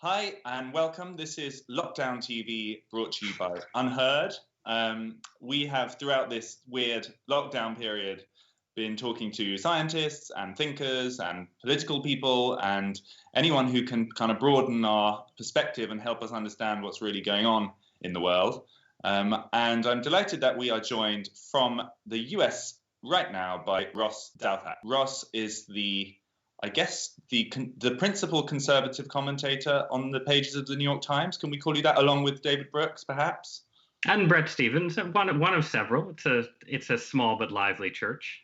Hi and welcome. This is Lockdown TV brought to you by UnHerd. We have, throughout this weird lockdown period, been talking to scientists and thinkers and political people and anyone who can kind of broaden our perspective and help us understand what's really going on in the world. And I'm delighted that we are joined from the US right now by Ross Douthat. Ross is the principal conservative commentator on the pages of the New York Times. Can we call you that, along with David Brooks, perhaps? And Bret Stephens, one of several. It's a small but lively church.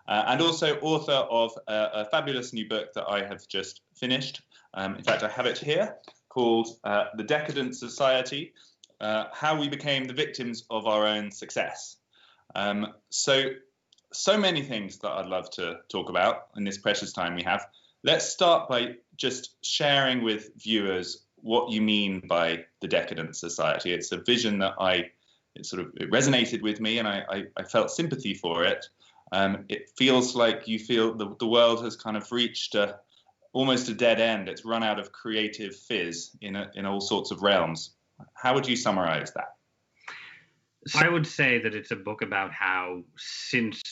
And also author of a fabulous new book that I have just finished. In fact, I have it here, called The Decadent Society, How We Became the Victims of Our Own Success. So many things that I'd love to talk about in this precious time we have. Let's start by just sharing with viewers what you mean by the Decadent Society. It's a vision that it resonated with me, and I felt sympathy for it. It feels like you feel the world has kind of reached almost a dead end. It's run out of creative fizz in all sorts of realms. How would you summarize that? So I would say that it's a book about how since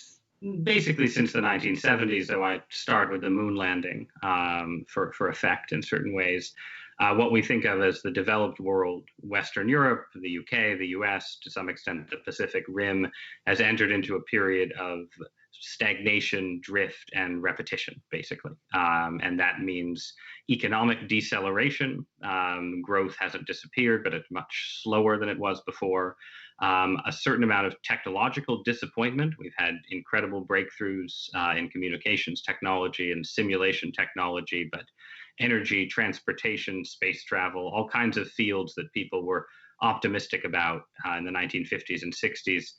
the 1970s, though I start with the moon landing for effect in certain ways, what we think of as the developed world, Western Europe, the UK, the US, to some extent the Pacific Rim, has entered into a period of stagnation, drift, and repetition, basically. And that means economic deceleration. Growth hasn't disappeared, but it's much slower than it was before. A certain amount of technological disappointment. We've had incredible breakthroughs in communications technology and simulation technology, but energy, transportation, space travel, all kinds of fields that people were optimistic about in the 1950s and 60s.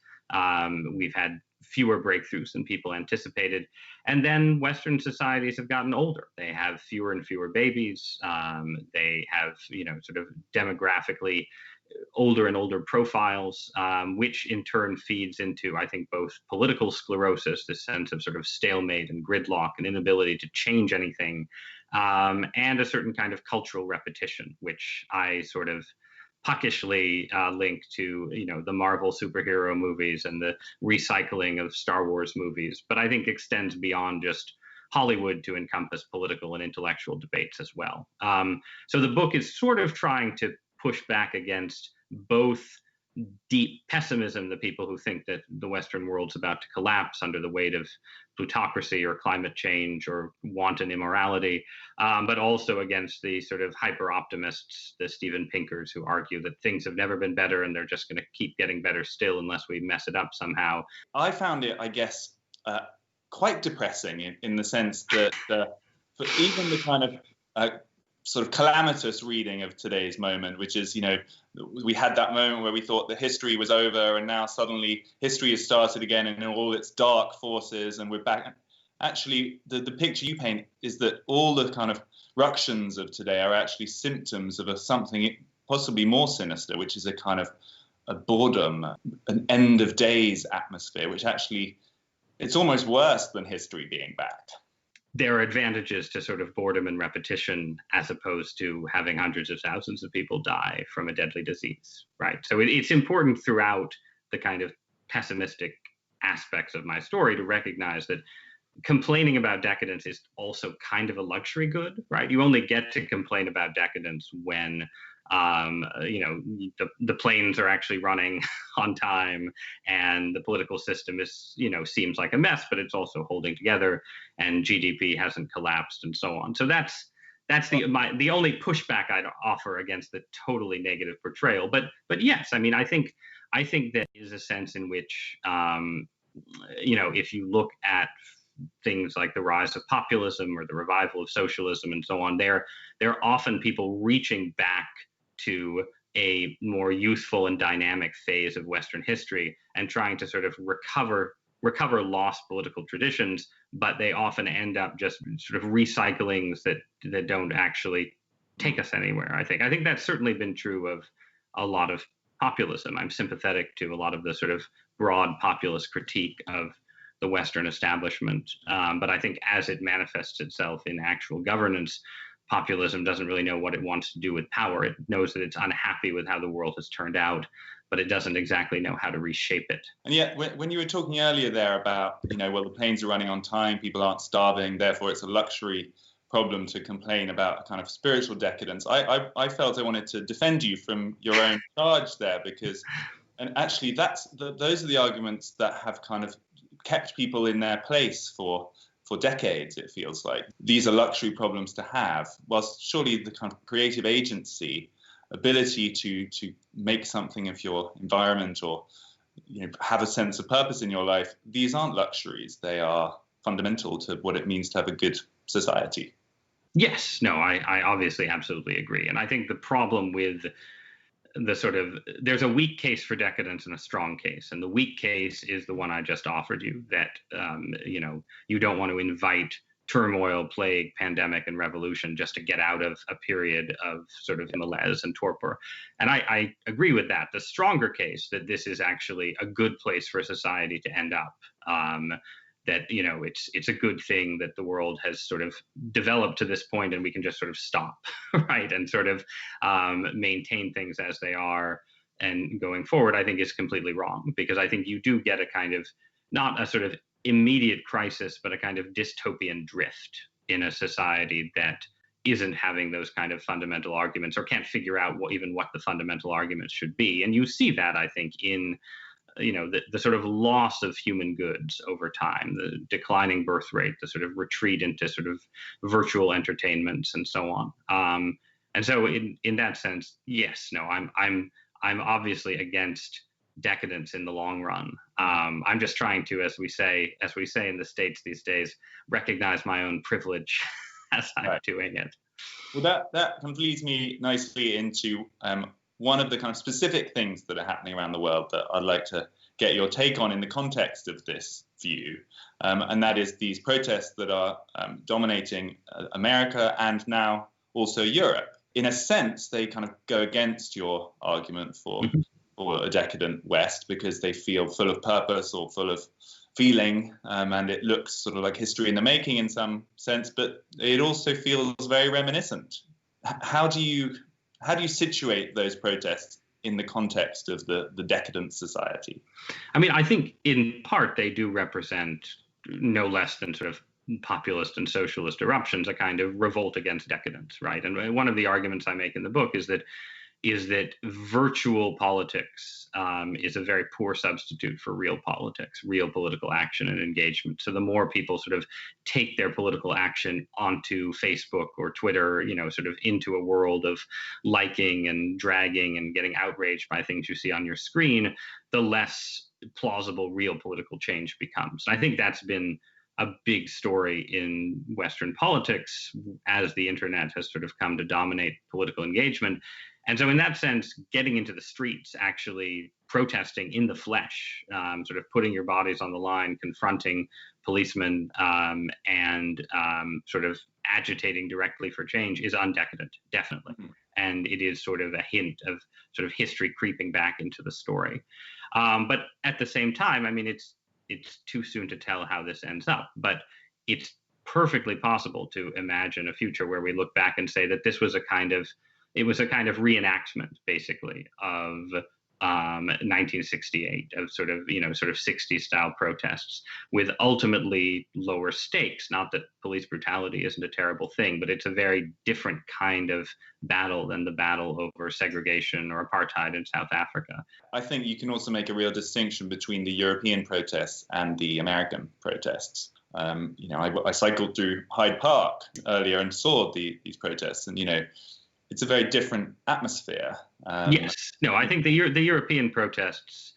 We've had fewer breakthroughs than people anticipated. And then Western societies have gotten older. They have fewer and fewer babies. They have, sort of demographically older and older profiles, which in turn feeds into, I think, both political sclerosis, this sense of sort of stalemate and gridlock and inability to change anything, and a certain kind of cultural repetition, which I sort of puckishly link to, the Marvel superhero movies and the recycling of Star Wars movies, but I think extends beyond just Hollywood to encompass political and intellectual debates as well. So the book is sort of trying to push back against both deep pessimism, the people who think that the Western world's about to collapse under the weight of plutocracy or climate change or wanton immorality, but also against the sort of hyper-optimists, the Steven Pinkers, who argue that things have never been better and they're just going to keep getting better still unless we mess it up somehow. I found it, I guess, quite depressing in the sense that for even the kind of sort of calamitous reading of today's moment, which is, we had that moment where we thought that history was over and now suddenly history has started again in all its dark forces and we're back. Actually, the picture you paint is that all the kind of ructions of today are actually symptoms of something possibly more sinister, which is a kind of a boredom, an end of days atmosphere, which actually, it's almost worse than history being back. There are advantages to sort of boredom and repetition as opposed to having hundreds of thousands of people die from a deadly disease, right? So it's important throughout the kind of pessimistic aspects of my story to recognize that complaining about decadence is also kind of a luxury good, right? You only get to complain about decadence when the planes are actually running on time and the political system is, seems like a mess, but it's also holding together and GDP hasn't collapsed and so on. So that's the only pushback I'd offer against the totally negative portrayal. But yes, I think that is a sense in which, if you look at things like the rise of populism or the revival of socialism and so on, there are often people reaching back to a more youthful and dynamic phase of Western history and trying to sort of recover lost political traditions, but they often end up just sort of recyclings that don't actually take us anywhere. I think that's certainly been true of a lot of populism. I'm sympathetic to a lot of the sort of broad populist critique of the Western establishment, but I think as it manifests itself in actual governance, populism doesn't really know what it wants to do with power. It knows that it's unhappy with how the world has turned out, but it doesn't exactly know how to reshape it. And yet, when you were talking earlier there about, well, the planes are running on time, people aren't starving, therefore it's a luxury problem to complain about a kind of spiritual decadence, I felt I wanted to defend you from your own charge there, because, and actually those are the arguments that have kind of kept people in their place for decades, it feels like. These are luxury problems to have, whilst surely the kind of creative agency, ability to make something of your environment, or have a sense of purpose in your life, these aren't luxuries. They are fundamental to what it means to have a good society. Yes, no, I obviously absolutely agree. And I think the problem with there's a weak case for decadence and a strong case. And the weak case is the one I just offered you, that, you don't want to invite turmoil, plague, pandemic, and revolution just to get out of a period of sort of malaise and torpor. And I agree with that. The stronger case, that this is actually a good place for society to end up, that, it's a good thing that the world has sort of developed to this point and we can just sort of stop, right, and sort of maintain things as they are and going forward, I think is completely wrong, because I think you do get a kind of, not a sort of immediate crisis, but a kind of dystopian drift in a society that isn't having those kind of fundamental arguments, or can't figure out what the fundamental arguments should be. And you see that, I think, in the sort of loss of human goods over time, the declining birth rate, the sort of retreat into sort of virtual entertainments and so on. And so in that sense, yes, no, I'm obviously against decadence in the long run. I'm just trying to, as we say in the States these days, recognize my own privilege as I'm doing it. Well, that leads me nicely into one of the kind of specific things that are happening around the world that I'd like to get your take on in the context of this view, and that is these protests that are dominating America and now also Europe. In a sense, they kind of go against your argument for a decadent West, because they feel full of purpose or full of feeling, and it looks sort of like history in the making in some sense, but it also feels very reminiscent. How do you situate those protests in the context of the decadent society? I mean, I think in part they do represent no less than sort of populist and socialist eruptions, a kind of revolt against decadence, right? And one of the arguments I make in the book is that virtual politics is a very poor substitute for real politics, real political action and engagement. So the more people sort of take their political action onto Facebook or Twitter, sort of into a world of liking and dragging and getting outraged by things you see on your screen, the less plausible real political change becomes. And I think that's been a big story in Western politics as the internet has sort of come to dominate political engagement. And so in that sense, getting into the streets, actually protesting in the flesh, sort of putting your bodies on the line, confronting policemen, and sort of agitating directly for change is undecadent, definitely. And it is sort of a hint of sort of history creeping back into the story. But at the same time, I mean, it's too soon to tell how this ends up, but it's perfectly possible to imagine a future where we look back and say that this was a kind of reenactment, basically, of 1968, of sort of 60s style protests with ultimately lower stakes. Not that police brutality isn't a terrible thing, but it's a very different kind of battle than the battle over segregation or apartheid in South Africa. I think you can also make a real distinction between the European protests and the American protests. I cycled through Hyde Park earlier and saw these protests, and it's a very different atmosphere. Yes. No, I think the European protests,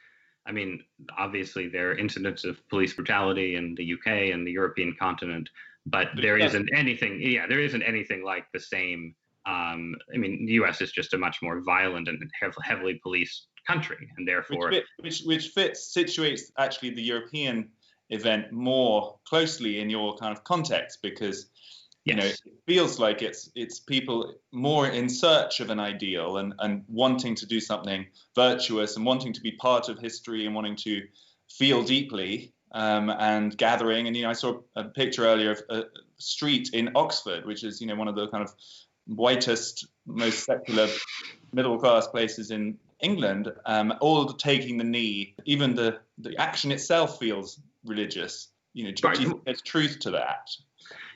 I mean, obviously there are incidents of police brutality in the UK and the European continent, but there isn't anything like the same. I mean, the US is just a much more violent and heavily policed country, and therefore... Which situates actually the European event more closely in your kind of context, because it feels like it's people more in search of an ideal and wanting to do something virtuous and wanting to be part of history and wanting to feel deeply, and gathering. And I saw a picture earlier of a street in Oxford, which is one of the kind of whitest, most secular middle class places in England, all taking the knee. Even the action itself feels religious. You know, do you think there's truth to that?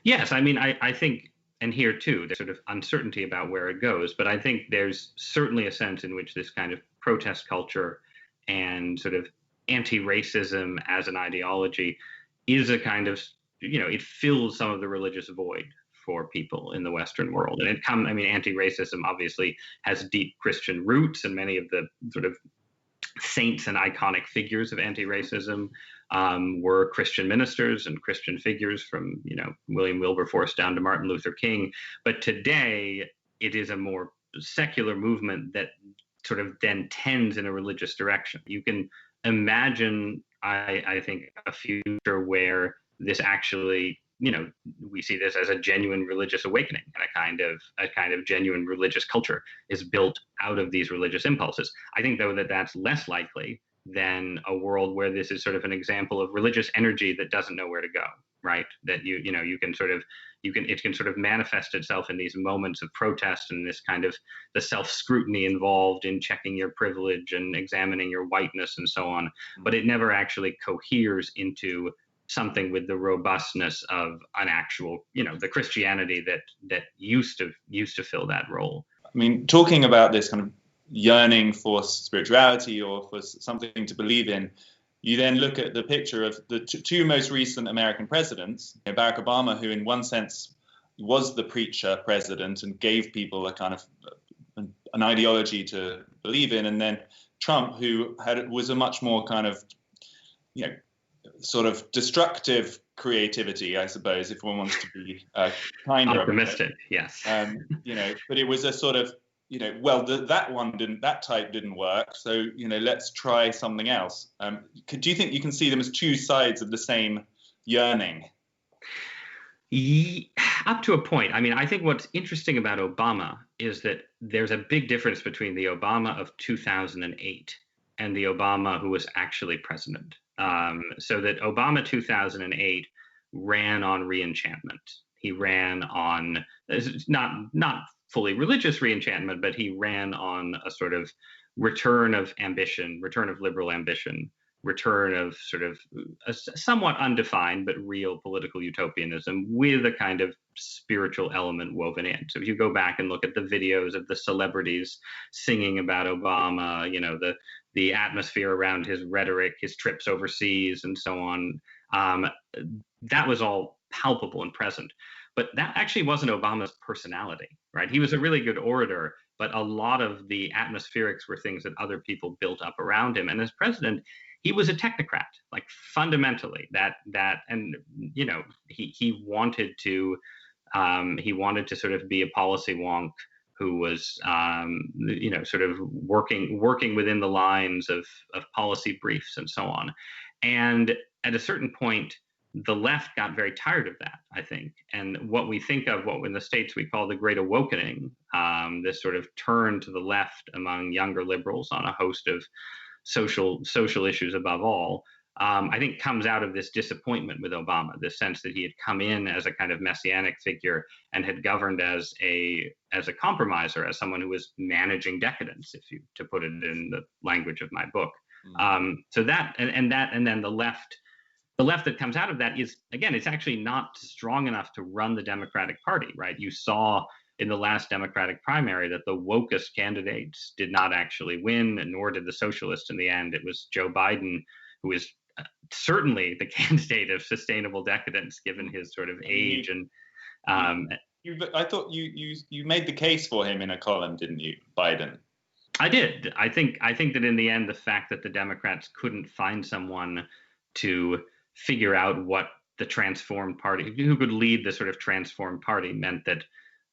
Yes, I mean, I think, and here too, there's sort of uncertainty about where it goes, but I think there's certainly a sense in which this kind of protest culture and sort of anti-racism as an ideology is a kind of, it fills some of the religious void for people in the Western world. And anti-racism obviously has deep Christian roots, and many of the sort of saints and iconic figures of anti-racism were Christian ministers and Christian figures from, William Wilberforce down to Martin Luther King. But today, it is a more secular movement that sort of then tends in a religious direction. You can imagine, I think, a future where this actually, we see this as a genuine religious awakening, and a kind of genuine religious culture is built out of these religious impulses. I think, though, that that's less likely than a world where this is sort of an example of religious energy that doesn't know where to go, right? That it can sort of manifest itself in these moments of protest and this kind of the self-scrutiny involved in checking your privilege and examining your whiteness and so on, but it never actually coheres into something with the robustness of an actual, the Christianity that used to fill that role. I mean, talking about this kind of yearning for spirituality or for something to believe in, you then look at the picture of the two most recent American presidents, Barack Obama, who in one sense was the preacher president and gave people a kind of an ideology to believe in, and then Trump, who was a much more kind of, sort of destructive creativity, I suppose, if one wants to be kinder. Optimistic, yes. But it was a sort of, that type didn't work, so let's try something else. Do you think you can see them as two sides of the same yearning? Up to a point. I mean, I think what's interesting about Obama is that there's a big difference between the Obama of 2008 and the Obama who was actually president. So that Obama 2008 ran on reenchantment. He ran on not fully religious reenchantment, but he ran on a sort of return of ambition, return of liberal ambition, return of sort of a somewhat undefined but real political utopianism with a kind of spiritual element woven in. So if you go back and look at the videos of the celebrities singing about Obama, the atmosphere around his rhetoric, his trips overseas, and so on, that was all palpable and present. But that actually wasn't Obama's personality, right? He was a really good orator, but a lot of the atmospherics were things that other people built up around him. And as president, he was a technocrat, like fundamentally. And he wanted to sort of be a policy wonk who was sort of working within the lines of policy briefs and so on. And at a certain point, the left got very tired of that, I think. And what we think of, what in the States we call the Great Awakening, this sort of turn to the left among younger liberals on a host of social issues above all, I think comes out of this disappointment with Obama, this sense that he had come in as a kind of messianic figure and had governed as a compromiser, as someone who was managing decadence, to put it in the language of my book. So that and then the left that comes out of that is, again, it's actually not strong enough to run the Democratic Party, right? You saw in the last Democratic primary that the wokest candidates did not actually win, nor did the socialists in the end. It was Joe Biden, who is certainly the candidate of sustainable decadence, given his sort of age. And I thought you made the case for him in a column, didn't you, Biden? I did. I think that in the end, the fact that the Democrats couldn't find someone to figure out what the transformed party, who could lead the sort of transformed party, meant that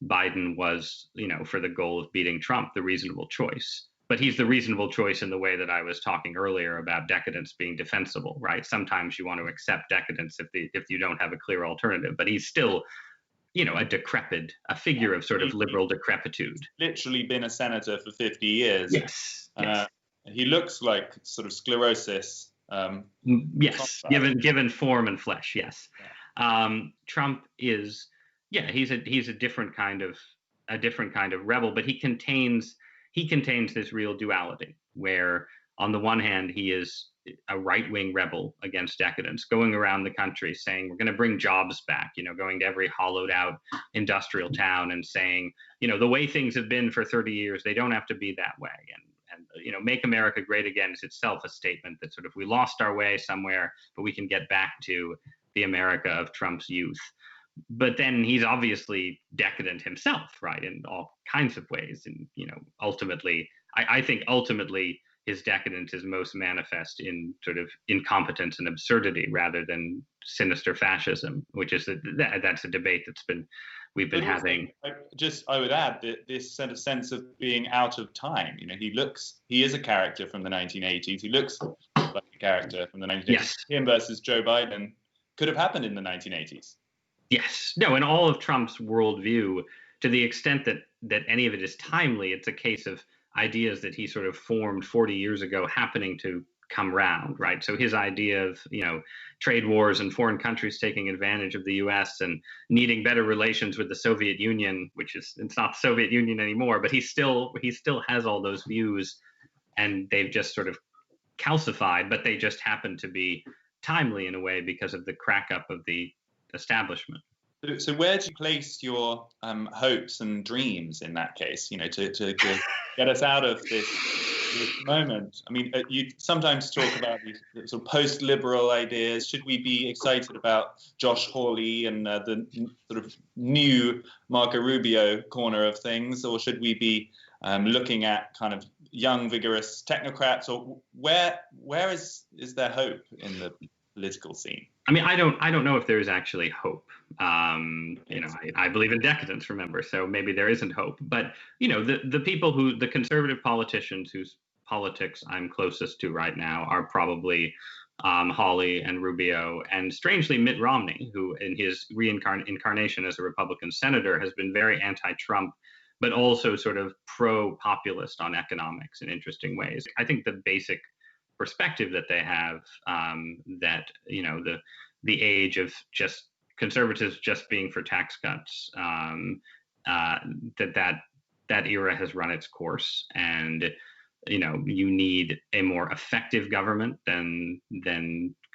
Biden was, for the goal of beating Trump, the reasonable choice. But he's the reasonable choice in the way that I was talking earlier about decadence being defensible, right? Sometimes you want to accept decadence if you don't have a clear alternative, but he's still, a figure of sort of liberal decrepitude. Literally been a senator for 50 years. Yes. He looks like sort of sclerosis. Yes, given form and flesh. Yes. Trump is, he's a different kind of a different kind of rebel, but he contains this real duality where on the one hand he is a right-wing rebel against decadence, going around the country saying we're going to bring jobs back, going to every hollowed out industrial town and saying, the way things have been for 30 years, they don't have to be that way. And make America great again is itself a statement that sort of we lost our way somewhere, but we can get back to the America of Trump's youth. But then he's obviously decadent himself, right, in all kinds of ways. And, ultimately, I think ultimately his decadence is most manifest in sort of incompetence and absurdity rather than sinister fascism, which is that's a debate we've been having. I would add that this sort of sense of being out of time. He is a character from the 1980s. He looks like a character from the 1980s. Yes. Him versus Joe Biden could have happened in the 1980s. Yes. No, and all of Trump's worldview, to the extent that any of it is timely, it's a case of ideas that he sort of formed 40 years ago happening to come round, right? So his idea of, trade wars and foreign countries taking advantage of the US and needing better relations with the Soviet Union, it's not the Soviet Union anymore, but he still has all those views, and they've just sort of calcified, but they just happen to be timely in a way because of the crack up of the establishment. So where do you place your hopes and dreams in that case, to get us out of this moment? I mean, you sometimes talk about these sort of post-liberal ideas. Should we be excited about Josh Hawley and the sort of new Marco Rubio corner of things, or should we be looking at kind of young, vigorous technocrats, or where is there hope in the political scene? I mean, I don't know if there is actually hope. I believe in decadence, remember, so maybe there isn't hope. But, the conservative politicians whose politics I'm closest to right now are probably Hawley and Rubio, and strangely Mitt Romney, who in his incarnation as a Republican senator has been very anti-Trump, but also sort of pro-populist on economics in interesting ways. I think the basic perspective that they have, that the age of just conservatives just being for tax cuts, that era has run its course, and you need a more effective government than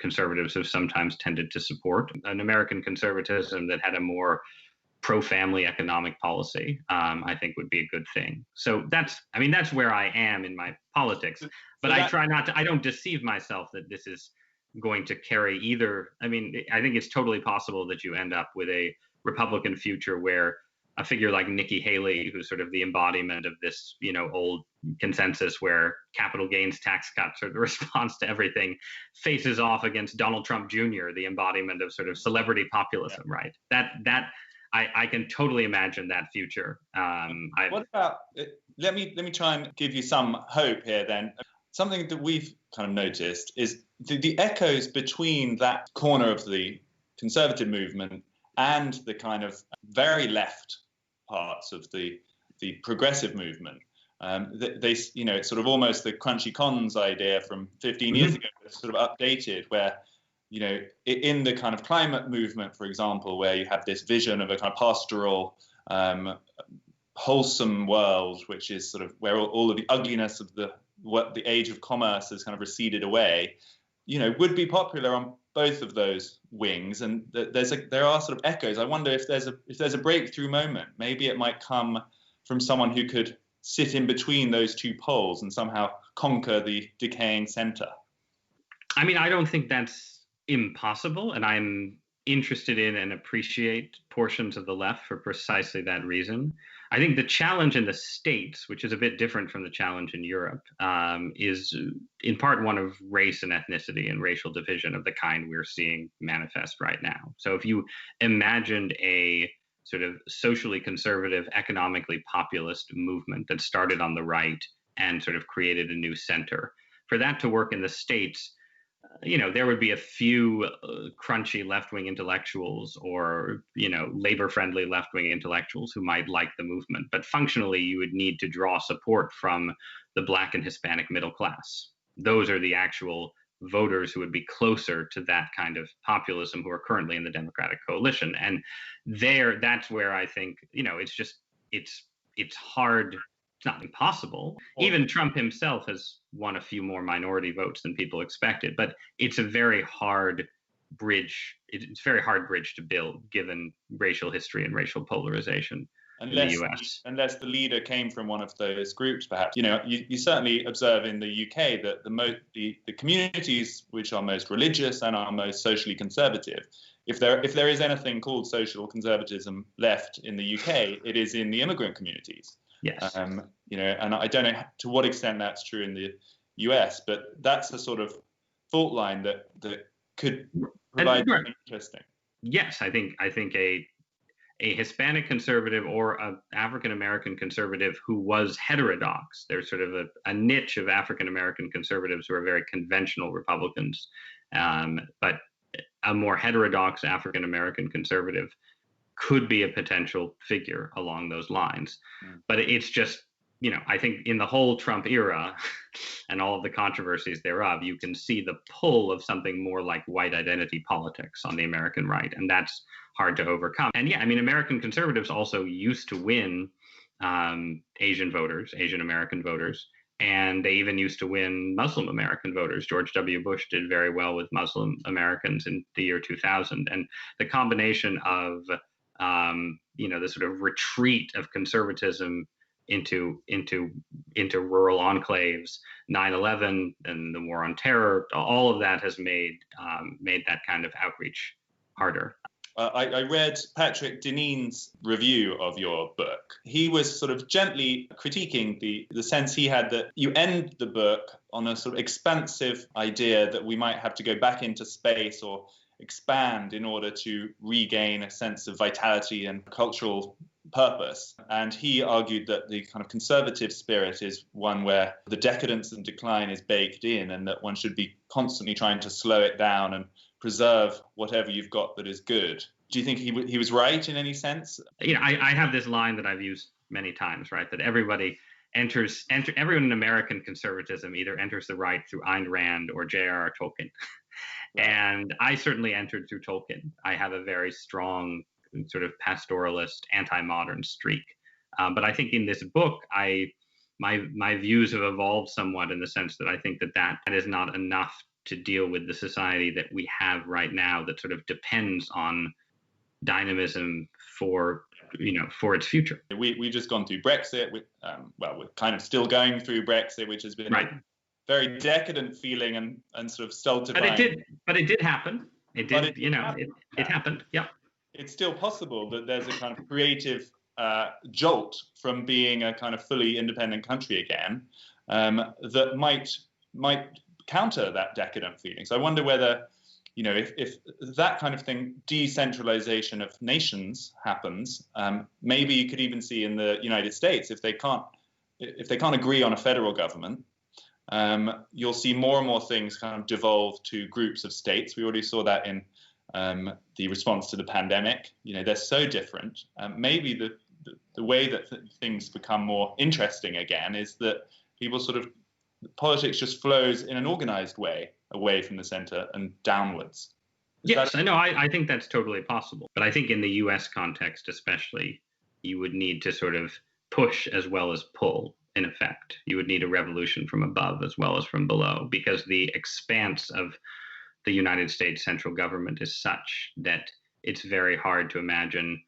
conservatives have sometimes tended to support. An American conservatism that had a more pro-family economic policy, I think would be a good thing. So that's where I am in my politics. But I try not to, I don't deceive myself that this is going to carry either. I mean, I think it's totally possible that you end up with a Republican future where a figure like Nikki Haley, who's sort of the embodiment of this, old consensus where capital gains tax cuts are the response to everything, faces off against Donald Trump Jr., the embodiment of sort of celebrity populism, right? I can totally imagine that future. What about, let me try and give you some hope here then. Something that we've kind of noticed is the echoes between that corner of the conservative movement and the kind of very left parts of the progressive movement. It's sort of almost the crunchy cons idea from 15 years ago, sort of updated, where in the kind of climate movement, for example, where you have this vision of a kind of pastoral, wholesome world, which is sort of where all of the ugliness of the age of commerce has kind of receded away, would be popular on both of those wings. And there are sort of echoes. I wonder if there's a breakthrough moment. Maybe it might come from someone who could sit in between those two poles and somehow conquer the decaying center. I mean, I don't think that's impossible, and I'm interested in and appreciate portions of the left for precisely that reason. I think the challenge in the States, which is a bit different from the challenge in Europe, is in part one of race and ethnicity and racial division of the kind we're seeing manifest right now. So if you imagined a sort of socially conservative, economically populist movement that started on the right and sort of created a new center, for that to work in the States, there would be a few crunchy left-wing intellectuals or, labor-friendly left-wing intellectuals who might like the movement. But functionally, you would need to draw support from the Black and Hispanic middle class. Those are the actual voters who would be closer to that kind of populism who are currently in the Democratic coalition. And that's where I think, it's just it's hard. It's not impossible. Even Trump himself has won a few more minority votes than people expected, but it's a very hard bridge. It's a very hard bridge to build, given racial history and racial polarization in the US. Unless the leader came from one of those groups, perhaps. You certainly observe in the UK that the communities which are most religious and are most socially conservative, if there is anything called social conservatism left in the UK, it is in the immigrant communities. Yes. And I don't know to what extent that's true in the US, but that's a sort of fault line that could provide something interesting. Yes, I think a Hispanic conservative or an African American conservative who was heterodox. There's sort of a niche of African American conservatives who are very conventional Republicans, but a more heterodox African American conservative could be a potential figure along those lines. But it's just, I think in the whole Trump era and all of the controversies thereof, you can see the pull of something more like white identity politics on the American right. And that's hard to overcome. And yeah, I mean, American conservatives also used to win Asian American voters. And they even used to win Muslim American voters. George W. Bush did very well with Muslim Americans in the year 2000. And the combination of the sort of retreat of conservatism into rural enclaves, 9/11 and the war on terror, all of that has made that kind of outreach harder. I read Patrick Deneen's review of your book. He was sort of gently critiquing the sense he had that you end the book on a sort of expansive idea that we might have to go back into space or expand in order to regain a sense of vitality and cultural purpose. And he argued that the kind of conservative spirit is one where the decadence and decline is baked in, and that one should be constantly trying to slow it down and preserve whatever you've got that is good. Do you think he was right in any sense? I have this line that I've used many times, right? That everyone in American conservatism either enters the right through Ayn Rand or J.R.R. Tolkien. And I certainly entered through Tolkien. I have a very strong sort of pastoralist, anti-modern streak. But I think in this book, my views have evolved somewhat in the sense that I think that is not enough to deal with the society that we have right now that sort of depends on dynamism for its future. We just gone through Brexit. We're kind of still going through Brexit, which has been right. a very decadent feeling and sort of stultifying. But it did happen. It happened. Yeah. It's still possible that there's a kind of creative jolt from being a kind of fully independent country again that might counter that decadent feeling. So I wonder whether, if that kind of thing, decentralization of nations happens, maybe you could even see in the United States, if they can't agree on a federal government, you'll see more and more things kind of devolve to groups of states. We already saw that in the response to the pandemic. They're so different. Maybe the way that things become more interesting again is that people sort of, politics just flows in an organized way away from the center and downwards. Yes, I know. I think that's totally possible. But I think in the US context especially, you would need to sort of push as well as pull, in effect. You would need a revolution from above as well as from below, because the expanse of the United States central government is such that it's very hard to imagine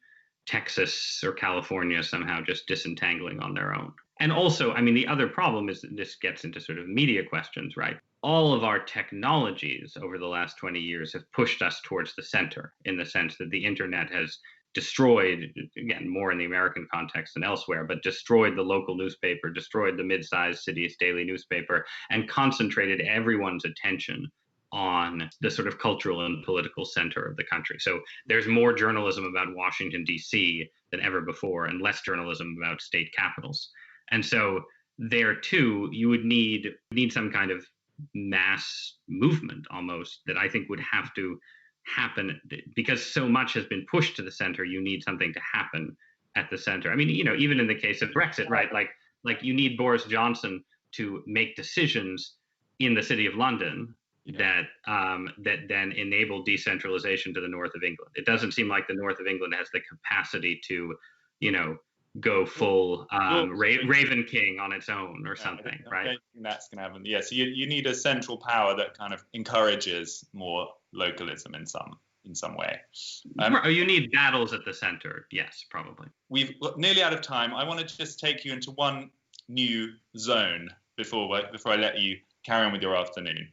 Texas or California somehow just disentangling on their own. And also, I mean, the other problem is that this gets into sort of media questions, right? All of our technologies over the last 20 years have pushed us towards the center, in the sense that the internet has destroyed, again, more in the American context than elsewhere, but destroyed the local newspaper, destroyed the mid-sized city's daily newspaper, and concentrated everyone's attention on the sort of cultural and political center of the country. So there's more journalism about Washington, D.C. than ever before, and less journalism about state capitals. And so there too, you would need some kind of mass movement almost that I think would have to happen, because so much has been pushed to the center. You need something to happen at the center. I mean, even in the case of Brexit, right? Like you need Boris Johnson to make decisions in the city of London that then enable decentralization to the north of England. It doesn't seem like the north of England has the capacity to, go full Raven King on its own or something, right? I don't think that's going to happen. Yeah, so you need a central power that kind of encourages more localism in some way. You need battles at the center. Yes, probably. We've nearly out of time. I want to just take you into one new zone before I let you carry on with your afternoon.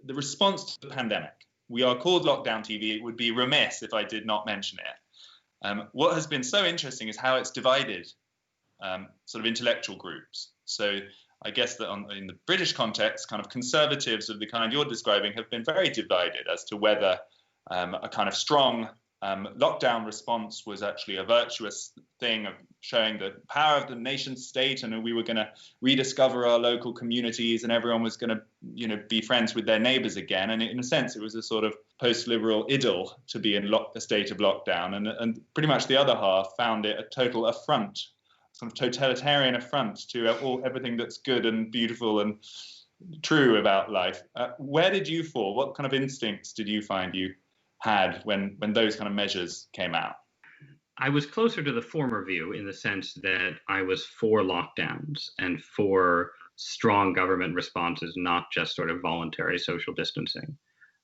The response to the pandemic. We are called Lockdown TV. It would be remiss if I did not mention it. What has been so interesting is how it's divided sort of intellectual groups. So I guess that in the British context, kind of conservatives of the kind you're describing have been very divided as to whether a kind of strong lockdown response was actually a virtuous thing of showing the power of the nation state, and we were going to rediscover our local communities, and everyone was going to, be friends with their neighbors again. And in a sense, it was a sort of post-liberal idyll to be in a state of lockdown. And pretty much the other half found it a total affront, sort of totalitarian affront to everything that's good and beautiful and true about life. Where did you fall? What kind of instincts did you find you had when those kind of measures came out? I was closer to the former view in the sense that I was for lockdowns and for strong government responses, not just sort of voluntary social distancing.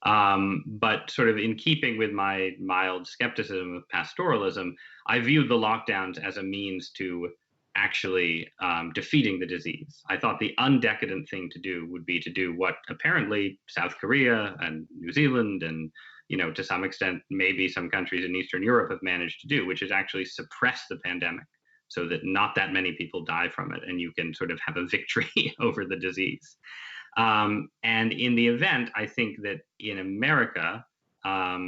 But sort of in keeping with my mild skepticism of pastoralism, I viewed the lockdowns as a means to actually defeating the disease. I thought the undecadent thing to do would be to do what apparently South Korea and New Zealand and to some extent, maybe some countries in Eastern Europe have managed to do, which is actually suppress the pandemic so that not that many people die from it, and you can sort of have a victory over the disease. And in the event, I think that in America, I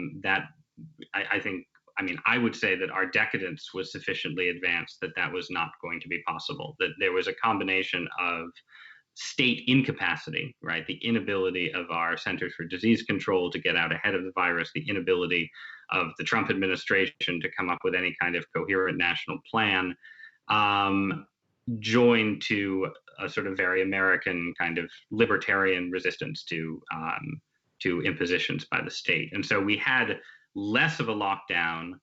would say that our decadence was sufficiently advanced that was not going to be possible, that there was a combination of state incapacity, right? The inability of our Centers for Disease Control to get out ahead of the virus, the inability of the Trump administration to come up with any kind of coherent national plan, joined to a sort of very American kind of libertarian resistance to impositions by the state. And so we had less of a lockdown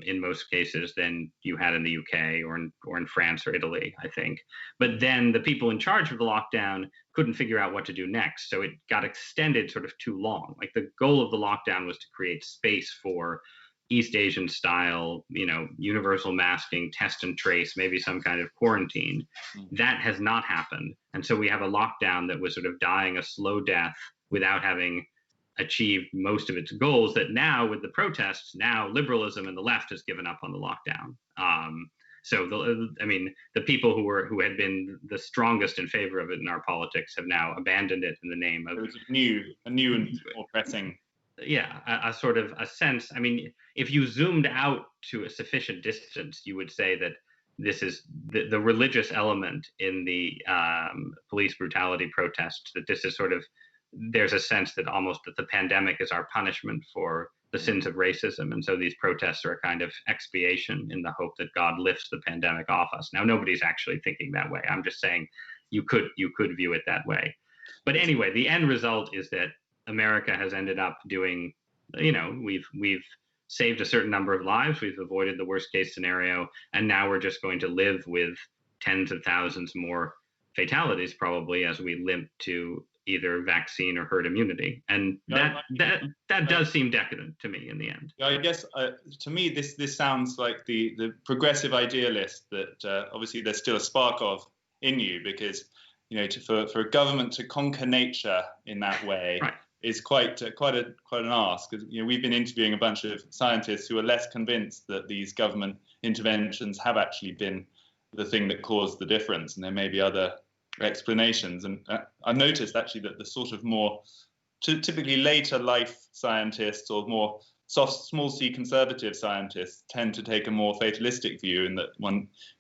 in most cases than you had in the UK or in France or Italy, I think. But then the people in charge of the lockdown couldn't figure out what to do next. So it got extended sort of too long. Like the goal of the lockdown was to create space for East Asian style, universal masking, test and trace, maybe some kind of quarantine. That has not happened. And so we have a lockdown that was sort of dying a slow death without having achieved most of its goals, that now with the protests, now liberalism and the left has given up on the lockdown. So the people who had been the strongest in favor of it in our politics have now abandoned it in the name of a new and more pressing. Yeah, a sort of a sense. I mean, if you zoomed out to a sufficient distance, you would say that this is the religious element in the police brutality protests, that this is sort of, there's a sense that almost that the pandemic is our punishment for the sins of racism. And so these protests are a kind of expiation in the hope that God lifts the pandemic off us. Now, nobody's actually thinking that way. I'm just saying you could view it that way. But anyway, the end result is that America has ended up doing, we've saved a certain number of lives. We've avoided the worst case scenario. And now we're just going to live with tens of thousands more fatalities probably as we limp to either vaccine or herd immunity, and that does seem decadent to me in the end. I guess to me this sounds like the progressive idealist that obviously there's still a spark of in you, because for a government to conquer nature in that way right. is quite an ask. Because we've been interviewing a bunch of scientists who are less convinced that these government interventions have actually been the thing that caused the difference, and there may be other explanations. And I've noticed actually that the sort of more typically later life scientists or more soft, small c conservative scientists tend to take a more fatalistic view, in that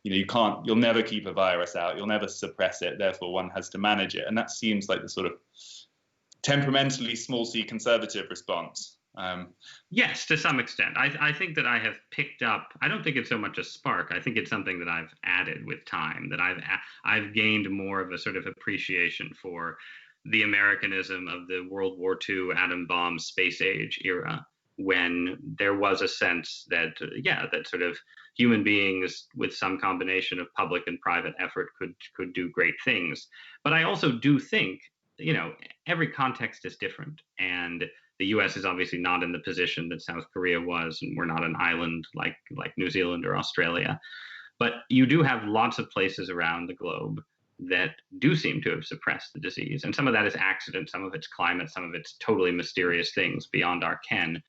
you'll never keep a virus out, you'll never suppress it, therefore one has to manage it. And that seems like the sort of temperamentally small c conservative response. Yes, to some extent. I think that I have picked up, I don't think it's so much a spark. I think it's something that I've added with time, that I've gained more of a sort of appreciation for the Americanism of the World War II atom bomb space age era, when there was a sense that, that sort of human beings with some combination of public and private effort could do great things. But I also do think, every context is different, and the U.S. is obviously not in the position that South Korea was, and we're not an island like New Zealand or Australia. But you do have lots of places around the globe that do seem to have suppressed the disease. And some of that is accident, some of it's climate, some of it's totally mysterious things beyond our ken.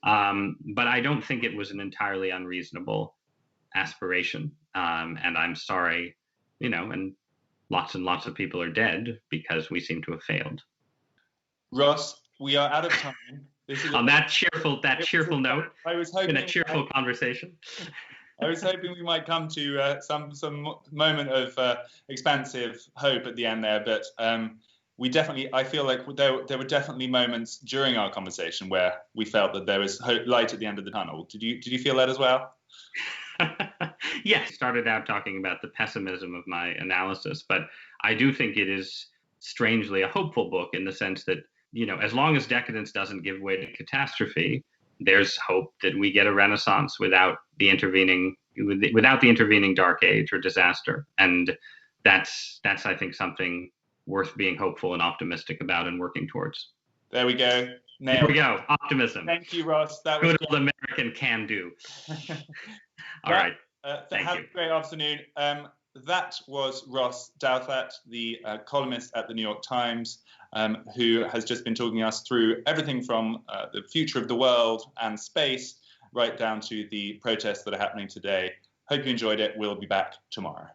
But I don't think it was an entirely unreasonable aspiration. And I'm sorry, and lots of people are dead because we seem to have failed. Ross, we are out of time. On that cheerful note, I was hoping in a cheerful conversation. I was hoping we might come to some moment of expansive hope at the end there, but I feel like there were definitely moments during our conversation where we felt that there was light at the end of the tunnel. Did you feel that as well? Yes, started out talking about the pessimism of my analysis, but I do think it is strangely a hopeful book in the sense that, as long as decadence doesn't give way to catastrophe, there's hope that we get a renaissance without the intervening dark age or disaster. And that's I think something worth being hopeful and optimistic about and working towards. There we go. There we go. Optimism. Thank you, Ross. That was good old American can do. All right. Thank have you. a great afternoon. That was Ross Douthat, the columnist at the New York Times, who has just been talking us through everything from the future of the world and space right down to the protests that are happening today. Hope you enjoyed it. We'll be back tomorrow.